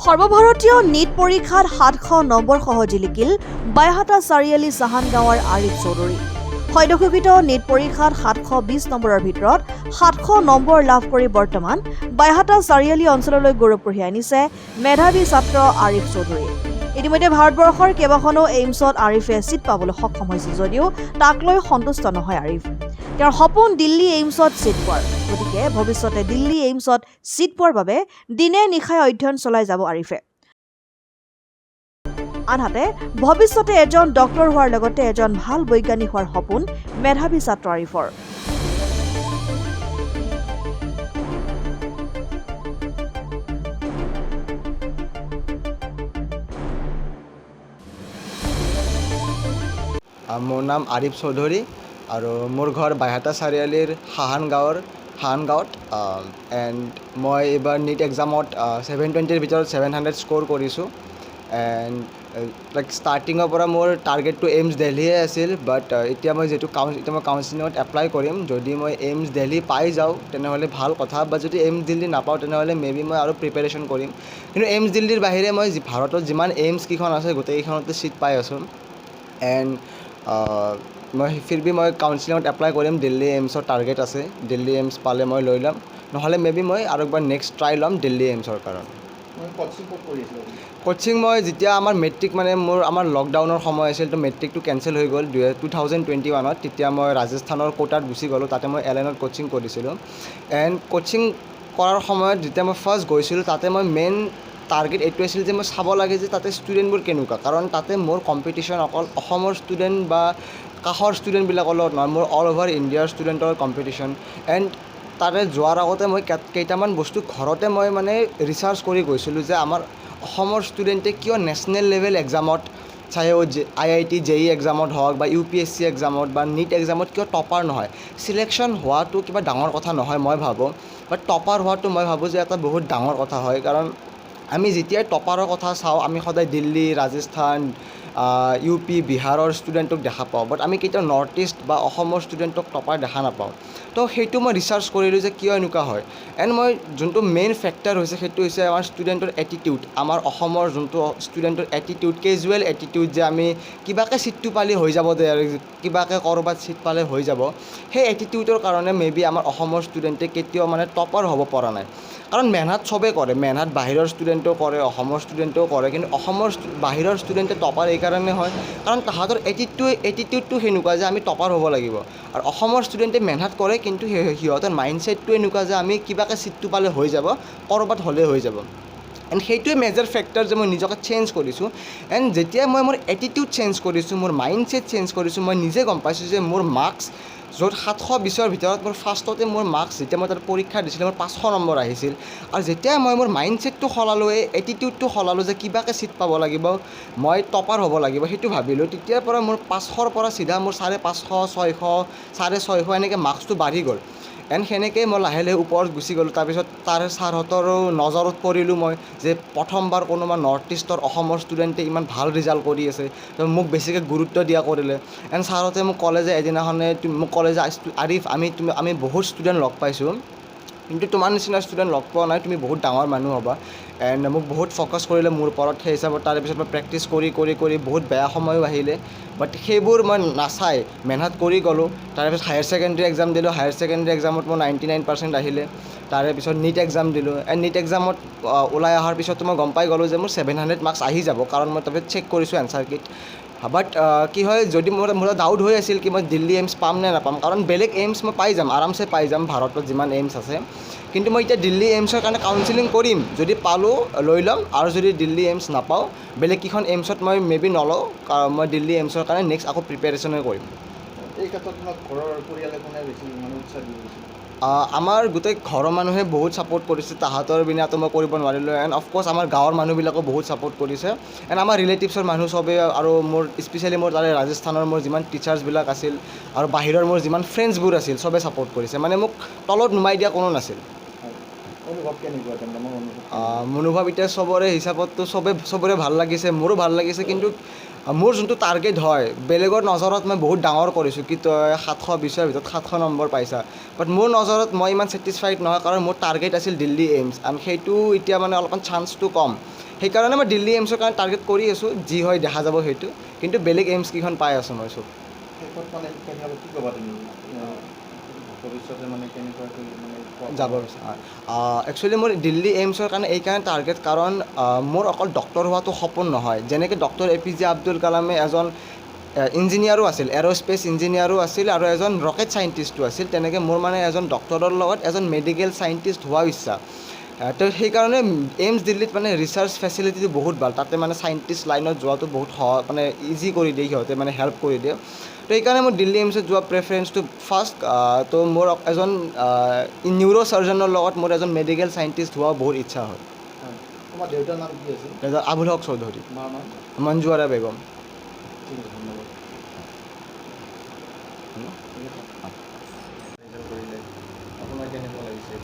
সৰ্বভাৰতীয় নীট পৰীক্ষাত 700 নম্বৰ সহ জিলিকিল বাইহাটা চাৰিআলি চাহান গাঁৱৰ আৰিফ চৌধুৰী। সদ্যঘোষিত নীট পৰীক্ষাত 720 নম্বৰৰ ভিতৰত 700 নম্বৰ লাভ কৰি বৰ্তমান বাইহাটা চাৰিআলি অঞ্চললৈ গৌৰৱ কঢ়িয়াই আনিছে মেধাৱী ছাত্ৰ আৰিফ চৌধুৰী। ইতিমধ্যে ভাৰতবৰ্ষৰ কেইবাখনো এইমছত আৰিফে চিট পাবলৈ সক্ষম হৈছে যদিও তাক লৈ সন্তুষ্ট নহয় আৰিফ। তেওঁৰ সপোন দিল্লী এইমছত চিট পোৱাৰ। গতিকে ভৱিষ্যতে দিল্লী এইমছত চিট পোৱাৰ বাবে দিনে নিশাই অধ্যয়ন চলাই যাব আৰিফে। আনহাতে ভৱিষ্যতে এজন ডক্টৰ হোৱাৰ লগতে এজন ভাল বৈজ্ঞানিক হোৱাৰ সপোন মেধাৱী ছাত্ৰ আৰিফৰ। মোৰ নাম আৰিফ চৌধুৰী আৰু মোৰ ঘৰ বাইহাটা চাৰিআলিৰ সাহান গাঁৱত এণ্ড মই এইবাৰ নীট এক্সামত 720ৰ ভিতৰত 700 স্ক'ৰ কৰিছোঁ। এণ্ড লাইক ষ্টাৰ্টিঙৰ পৰা মোৰ টাৰ্গেটটো এইমছ দিল্লীয়ে আছিল, বাট এতিয়া মই যিহেতু কাউন্সিলিঙত এপ্লাই কৰিম, যদি মই এইমছ দিল্লী পাই যাওঁ তেনেহ'লে ভাল কথা, বা যদি এইমছ দিল্লী নাপাওঁ তেনেহ'লে মেবি মই আৰু প্ৰিপেৰেশ্যন কৰিম। কিন্তু এইমছ দিল্লীৰ বাহিৰে মই ভাৰতত যিমান এইমছ কেইখন আছে গোটেইকেইখনতে চিট পাই আছোঁ। এণ্ড মই কাউন্সিলিঙত এপ্লাই কৰিম। দিল্লী এইমছৰ টাৰ্গেট আছে, দিল্লী এইমছ পালে মই লৈ ল'ম, নহ'লে মেবি মই আৰু একবাৰ নেক্সট ট্ৰাই ল'ম দিল্লী এইমছৰ কাৰণে। কোচিং মই যেতিয়া আমাৰ মেট্ৰিক আমাৰ লকডাউনৰ সময় আছিল, তো মেট্ৰিকটো কেঞ্চেল হৈ গ'ল 2021ত। তেতিয়া মই ৰাজস্থানৰ কোটাত গুচি গ'লোঁ, তাতে মই এলেনত কোচিং কৰিছিলোঁ। এণ্ড কোচিং কৰাৰ সময়ত যেতিয়া মই ফাৰ্ষ্ট গৈছিলোঁ, তাতে মই মেইন টাৰ্গেট এইটো আছিল যে মই চাব লাগে যে তাতে ষ্টুডেণ্টবোৰ কেনেকুৱা, কাৰণ তাতে মোৰ কম্পিটিশ্যন অকল অসমৰ ষ্টুডেণ্ট বা কাষৰ ষ্টুডেণ্টবিলাকৰ লগত নহয়, মোৰ অল অভাৰ ইণ্ডিয়াৰ ষ্টুডেণ্টৰ কম্পিটিশ্যন। এণ্ড তাতে যোৱাৰ আগতে মই কেইটামান বস্তু ঘৰতে মই ৰিচাৰ্চ কৰি গৈছিলোঁ যে আমাৰ অসমৰ ষ্টুডেণ্টে কিয় নেশ্যনেল লেভেল এক্সামত, চাহে IIT JEE এক্সামত হওক বা UPSC এক্সামত বা নীট এক্সামত কিয় টপাৰ নহয়। চিলেকশ্যন হোৱাটো কিবা ডাঙৰ কথা নহয় মই ভাবোঁ, বাট টপাৰ হোৱাটো মই ভাবোঁ যে এটা বহুত ডাঙৰ কথা হয়। কাৰণ আমি যেতিয়াই টপাৰৰ কথা চাওঁ, আমি সদায় দিল্লী, ৰাজস্থান, UP, বিহাৰৰ ষ্টুডেণ্টক দেখা পাওঁ, বাট আমি কেতিয়াও নৰ্থ ইষ্ট বা অসমৰ ষ্টুডেণ্টক টপাৰ দেখা নাপাওঁ। তো সেইটো মই ৰিচাৰ্চ কৰিলোঁ যে কিয় এনেকুৱা হয়। এণ্ড মই যোনটো মেইন ফেক্টৰ হৈছে সেইটো হৈছে আমাৰ ষ্টুডেণ্টৰ এটিটিউড। আমাৰ অসমৰ যোনটো ষ্টুডেণ্টৰ এটিটিউড, কেজুৱেল এটিটিউড, যে আমি কিবাকৈ ছিটটো পালে হৈ যাব দে আৰু কিবাকৈ ক'ৰবাত ছিট পালে হৈ যাব, সেই এটিটিউডৰ কাৰণে মেবি আমাৰ অসমৰ ষ্টুডেণ্টে কেতিয়াও টপাৰ হ'ব পৰা নাই। কাৰণ মেহনত চবেই কৰে, মেহনত বাহিৰৰ ষ্টুডেণ্টেও কৰে, অসমৰ ষ্টুডেণ্টেও কৰে, কিন্তু অসমৰ বাহিৰৰ ষ্টুডেণ্টে টপাৰ এইকাৰণে হয় কাৰণ তাহাঁতৰ এটিটিউডটো সেনেকুৱা যে আমি টপাৰ হ'ব লাগিব। আৰু অসমৰ ষ্টুডেণ্টে মেহনত কৰে, কিন্তু সিহঁতৰ মাইণ্ডছেটটো এনেকুৱা যে আমি কিবাকৈ ছিটটো পালে হৈ যাব, ক'ৰবাত হ'লে হৈ যাব। এণ্ড সেইটোৱে মেজৰ ফেক্টৰ যে মই নিজকে চেঞ্জ কৰিছোঁ। এণ্ড যেতিয়া মই মোৰ এটিটিউড চেঞ্জ কৰিছোঁ, মোৰ মাইণ্ডছেট চেঞ্জ কৰিছোঁ, মই নিজে গম পাইছোঁ যে মোৰ মাৰ্কছ য'ত 720ৰ ভিতৰত মোৰ ফাৰ্ষ্টতে মোৰ মাৰ্কছ যেতিয়া মই তাত পৰীক্ষা দিছিলোঁ মোৰ 500 নম্বৰ আহিছিল। আৰু যেতিয়া মই মোৰ মাইণ্ডছেটটো সলালোঁ, এই এটিটিউডটো সলালোঁ যে কিবাকৈ ছিট পাব লাগিব, মই টপাৰ হ'ব লাগিব, সেইটো ভাবিলোঁ, তেতিয়াৰ পৰা মোৰ 500ৰ পৰা চিধা মোৰ 550, 600, 650 এনেকৈ মাৰ্কছটো বাঢ়ি গ'ল। এণ্ড সেনেকৈ মই লাহে লাহে ওপৰত গুচি গ'লোঁ। তাৰপিছত তাৰ ছাৰহঁতৰো নজৰত পৰিলোঁ মই যে প্ৰথমবাৰ কোনোবা নৰ্থ ইষ্টৰ অসমৰ ষ্টুডেণ্টে ইমান ভাল ৰিজাল্ট কৰি আছে, তো মোক বেছিকৈ গুৰুত্ব দিয়া কৰিলে। এণ্ড ছাৰহঁতে মোক ক'লে যে এদিনাখনে মোক ক'লে যে আৰিফ, আমি বহুত ষ্টুডেণ্ট লগ পাইছোঁ, কিন্তু তোমাৰ নিচিনা ষ্টুডেণ্ট লগ পোৱা নাই, তুমি বহুত ডাঙৰ মানুহ হ'বা। এণ্ড মোক বহুত ফ'কাছ কৰিলে মোৰ ওপৰত। সেই হিচাপত তাৰেপিছত মই প্ৰেক্টিছ কৰি বহুত বেয়া সময়ো আহিলে, বাট সেইবোৰ মই নাচাই মেহনত কৰি গ'লোঁ। তাৰেপিছত হায়াৰ ছেকেণ্ডেৰী এক্সাম দিলোঁ, হায়াৰ ছেকেণ্ডেৰী এক্সামত মোৰ 99% আহিলে। তাৰেপিছত নীট এক্সাম দিলোঁ। এণ্ড নীট এক্সামত ওলাই অহাৰ পিছতো মই গম পাই গ'লোঁ যে মোৰ 700 মাৰ্কছ আহি যাব, কাৰণ মই তাৰপিছত চেক কৰিছোঁ এনচাৰ কিট। বাট কি হয়, যদি মোৰ ডাউট হৈ আছিল কি মই দিল্লী এইমছ পাম নে নাপাম, কাৰণ বেলেগ এইমছ মই পাই যাম, আৰামছে পাই যাম ভাৰতত যিমান এইমছ আছে। কিন্তু মই এতিয়া দিল্লী এইমছৰ কাৰণে কাউন্সিলিং কৰিম, যদি পালোঁ লৈ ল'ম, আৰু যদি দিল্লী এইমছ নাপাওঁ বেলেগ কেইখন এইমছত মই মেবি নলওঁ, কাৰণ মই দিল্লী এইমছৰ কাৰণে নেক্সট আকৌ প্ৰিপেৰেশ্যনে কৰিম। এই ক্ষেত্ৰত তোমাক ঘৰৰ পৰিয়ালে কোনে বেছি উৎসাহ দিছে? আমাৰ গোটেই ঘৰৰ মানুহে বহুত ছাপোৰ্ট কৰিছে, তাহাঁতৰ বিনাতো মই কৰিব নোৱাৰিলোঁ। এণ্ড অফক'ৰ্ছ আমাৰ গাঁৱৰ মানুহবিলাকেও বহুত ছাপোৰ্ট কৰিছে। এণ্ড আমাৰ ৰিলেটিভছৰ মানুহ চবেই, আৰু মোৰ স্পেচিয়েলি মোৰ তাৰে ৰাজস্থানৰ মোৰ যিমান টিচাৰ্ছবিলাক আছিল আৰু বাহিৰৰ মোৰ যিমান ফ্ৰেণ্ডছবোৰ আছিল চবেই ছাপোৰ্ট কৰিছে, মোক তলত নুমাই দিয়া কোনো নাছিল। অনুভৱ কেনেকুৱা তেন্তে? মনোভাৱ এতিয়া চবৰে হিচাপততো চবৰে ভাল লাগিছে, মোৰো ভাল লাগিছে, কিন্তু মোৰ যোনটো টাৰ্গেট হয়, বেলেগৰ নজৰত মই বহুত ডাঙৰ কৰিছোঁ কি তই 720ৰ ভিতৰত 700 নম্বৰ পাইছা, বাট মোৰ নজৰত মই ইমান ছেটিছফাইড নহয়, কাৰণ মোৰ টাৰ্গেট আছিল দিল্লী এইমছ। আৰু সেইটো এতিয়া অলপমান চান্সটো কম। সেইকাৰণে মই দিল্লী এইমছৰ কাৰণে টাৰ্গেট কৰি আছোঁ, যি হয় দেখা যাব সেইটো, কিন্তু বেলেগ এইমছ কেইখন পাই আছোঁ মই চব। শেষত মানে শিক্ষাৰ্থীসকলক কি ক'বা তুমি ভৱিষ্যতে মানে কেনেকুৱাকৈ মানে যাব বিচাৰোঁ। একচুৱেলি মোৰ দিল্লী এইমছৰ কাৰণে এইকাৰণে টাৰ্গেট, কাৰণ মোৰ অকল ডক্টৰ হোৱাটো সপোন নহয়। যেনেকৈ ডক্টৰ APJ আব্দুল কালামে এজন ইঞ্জিনিয়াৰো আছিল, এৰ'স্পেচ ইঞ্জিনিয়াৰো আছিল আৰু এজন ৰকেট চাইণ্টিষ্টো আছিল, তেনেকৈ মোৰ মানে এজন ডক্টৰৰ লগত এজন মেডিকেল চাইণ্টিষ্ট হোৱাৰ ইচ্ছা। তো সেইকাৰণে এইমছ দিল্লীত মানে ৰিচাৰ্চ ফেচিলিটিটো বহুত ভাল, তাতে মানে চাইণ্টিষ্ট লাইনত যোৱাটো বহুত মানে ইজি কৰি দিয়ে, সিহঁতে মানে হেল্প কৰি দিয়ে। তো সেইকাৰণে মোৰ দিল্লী এইমছত যোৱা প্ৰেফাৰেঞ্চটো ফাৰ্ষ্ট। তো মোৰ এজন নিউৰ' ছাৰ্জনৰ লগত মোৰ এজন মেডিকেল চাইণ্টিষ্ট হোৱা বহুত ইচ্ছা হয়। তোমাৰ দেউতাৰ নাম কি আছিল? এজন আবুল হক চৌধুৰী, মাৰ নাম? মঞ্জু আৰা বেগম। ঠিক আছে, ধন্যবাদ। আপোনাৰ কেনেকুৱা লাগিছে?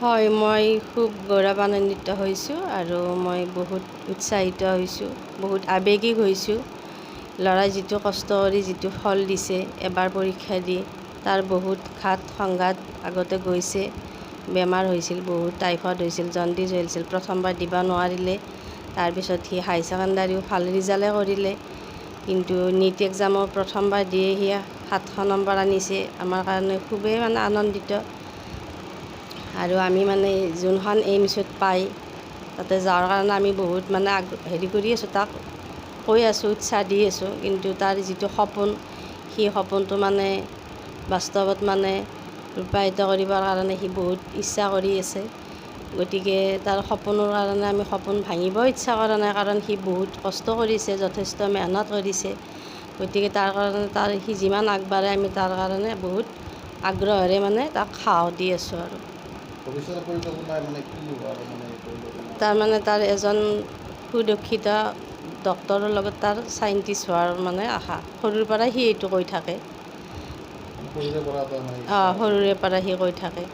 হয়, মই খুব গৌৰৱান্বিত হৈছোঁ আৰু মই বহুত উৎসাহিত হৈছোঁ, বহুত আৱেগিক হৈছোঁ। ল'ৰাই যিটো কষ্ট কৰি যিটো ফল দিছে, এবাৰ পৰীক্ষা দি তাৰ বহুত ঘাত সংঘাত আগতে গৈছে, বেমাৰ হৈছিল বহুত, টাইফইড হৈছিল, জণ্ডিছ হৈছিল, প্ৰথমবাৰ দিব নোৱাৰিলে। তাৰপিছত সি হাই ছেকেণ্ডাৰীও ভাল ৰিজাল্টে কৰিলে, কিন্তু নীট এক্সামৰ প্ৰথমবাৰ দিয়ে সি 700 নম্বৰ আনিছে। আমাৰ কাৰণে খুবেই মানে আনন্দিত। আৰু আমি মানে যোনখন এইমছত পাই তাতে যোৱাৰ কাৰণে আমি বহুত মানে হেৰি কৰি আছোঁ, তাক কৈ আছোঁ, উৎসাহ দি আছোঁ, কিন্তু তাৰ যিটো সপোন, সেই সপোনটো মানে বাস্তৱত মানে ৰূপায়িত কৰিবৰ কাৰণে সি বহুত ইচ্ছা কৰি আছে। গতিকে তাৰ সপোনৰ কাৰণে আমি সপোন ভাঙিব ইচ্ছা কৰা নাই, কাৰণ সি বহুত কষ্ট কৰিছে, যথেষ্ট মেহনত কৰিছে। গতিকে তাৰ কাৰণে সি যিমান আগবাঢ়ে আমি তাৰ কাৰণে বহুত আগ্ৰহেৰে মানে তাক সাহস দি আছোঁ। আৰু ভৱিষ্যতৰ পৰিকল্পনা মানে কি হোৱাৰ মানে তাৰমানে তাৰ এজন সুদক্ষিত ডক্টৰৰ লগত তাৰ চাইণ্টিষ্ট হোৱাৰ মানে আশা, সৰুৰ পৰাই সি এইটো কৈ থাকে। সৰুৰে পৰা এটা মানে সৰুৰে পৰা সি কৈ থাকে।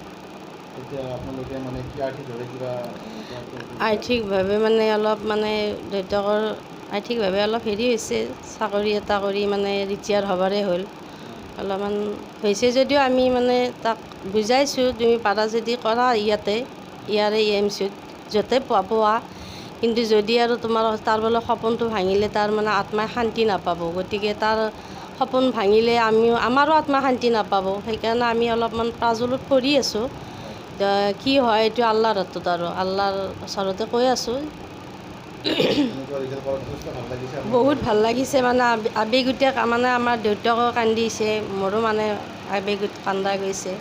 এতিয়া আপোনালোকে মানে কি আৰ্থিকভাৱে কিবা আৰ্থিকভাৱে মানে অলপ মানে দেউতাকৰ আৰ্থিকভাৱে অলপ হেৰি হৈছে, চাকৰি এটা কৰি মানে ৰিটায়াৰ হ'বৰে হ'ল। অলপমান হৈছে যদিও আমি মানে তাক বুজাইছোঁ, তুমি পাৰা যদি কৰা ইয়াৰে এইমছত য'তে পোৱা, কিন্তু যদি আৰু তাৰ বোলে সপোনটো ভাঙিলে তাৰ মানে আত্মাই শান্তি নাপাব। গতিকে তাৰ সপোন ভাঙিলে আমাৰো আত্মাই শান্তি নাপাব। সেইকাৰণে আমি অলপমান প্ৰাজুলত কৰি আছোঁ। কি হয় এইটো আল্লাহৰ হাতত, আৰু আল্লাহৰ ওচৰতে কৈ আছোঁ। বহুত ভাল লাগিছে, মানে আৱেগতে মানে আমাৰ দেউতাকো কান্দিছে, মোৰো মানে আৱেগত কান্দা গৈছে।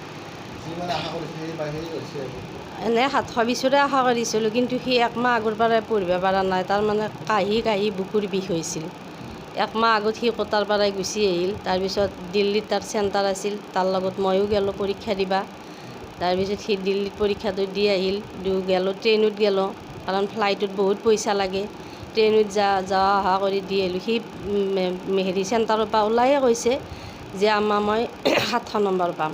এনে 720ৰে আশা কৰিছিলোঁ, কিন্তু সি একমাহ আগৰ পৰাই পঢ়িব পৰা নাই। তাৰমানে কাঢ়ি বুকুৰ বিষ হৈছিল। একমাহ আগত সি কোটাৰ পৰাই গুচি আহিল। তাৰপিছত দিল্লীত তাৰ চেণ্টাৰ আছিল, তাৰ লগত ময়ো গ'লোঁ পৰীক্ষা দিবা। তাৰপিছত সি দিল্লীত পৰীক্ষাটো দি আহিল, গ'লোঁ ট্ৰেইনত গ'লোঁ, কাৰণ ফ্লাইটত বহুত পইচা লাগে। ট্ৰেইনত যোৱা অহা কৰি দি আহিলোঁ। সি হেৰি চেণ্টাৰৰ পৰা ওলায়ে কৈছে যে মই 700 নম্বৰ পাম,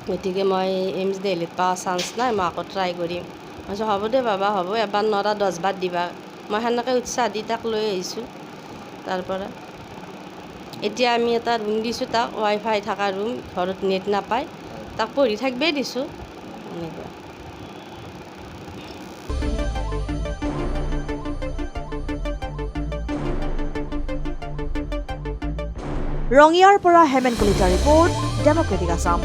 গতিকে মই এইমছ দিল্লীত পোৱা চান্স নাই, মই আকৌ ট্ৰাই কৰিম। মই কৈছোঁ হ'ব দে বাবা, হ'ব, এবাৰ নৰা 10 বাৰ দিবা। মই সেনেকৈ উৎসাহ দি তাক লৈ আহিছোঁ। তাৰপৰা এতিয়া আমি এটা ৰুম দিছোঁ তাক, ৱাইফাই থকা ৰুম, ঘৰত নেট নাপায়, তাক পঢ়ি থাকিবই দিছোঁ। এনেকুৱা ৰঙিয়াৰ পৰা হেমেন কলিতাৰ ৰিপৰ্ট, ডেমক্ৰেটিক আছাম।